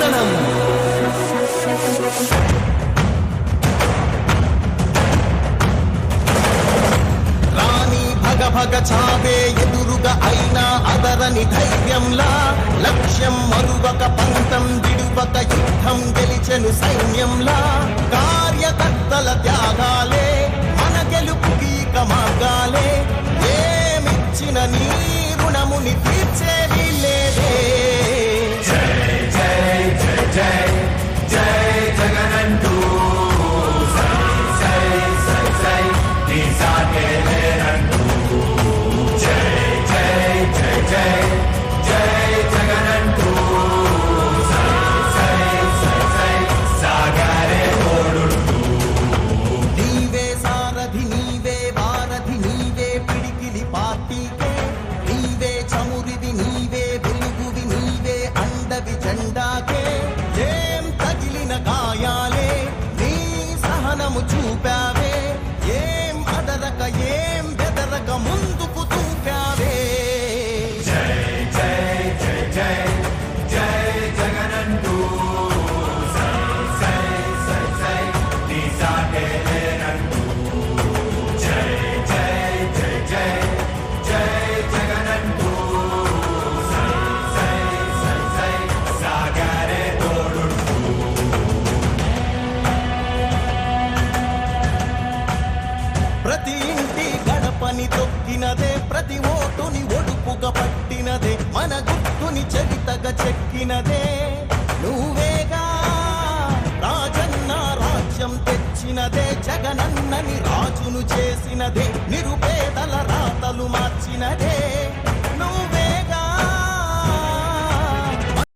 వందనం. రాణి భగ భగ చావే ఎదురుగా అయినా అదరని ధైర్యంలా, లక్ష్యం మరువక పంతం విడువక యుద్ధం గెలిచెను సైన్యంలా, కార్యకర్తల త్యాగాలే మన గెలుపుకి మార్గాలే, ఏమిచ్చిన నీ రుణముని తీర్చేది లేదే. జై జై జై జై జై జగనంటూ సై సై సై సై నీ సాగే లేనంటూ, జై జై జై జై జై జగనంటూ సై సై సై సై సాగరే తోడుంటూ. నీవే సారథి నీవే వారధి నీవే పిడికిలి పార్టీకే, నీవే చమురివి నీవే వెలుగువి నీవే అండవి జెండాకే, ఏం తగిలిన గాయాలే నీ సహనము చూపావే, ఏం అదరక ఏం బెదరక ముందుకు దూకావే. జై జై జై జై జై జగనంటూ సై సై సై సై నీ సాగే లేనంటూ, జై జై జై జై జై జగనంటూ సై సై సై సై సాగరే తోడుంటూ. ప్రతి ఇంటి గడపని తొక్కినదే, ప్రతి ఓటుని ఒడుపుగా పట్టినదే, మన గుర్తుని చరితగా చెక్కినదే నువ్వేగా. రాజన్న రాజ్యం తెచ్చినదే, జగనన్నని రాజును చేసినదే, నిరుపేదల రాతలు మార్చినదే.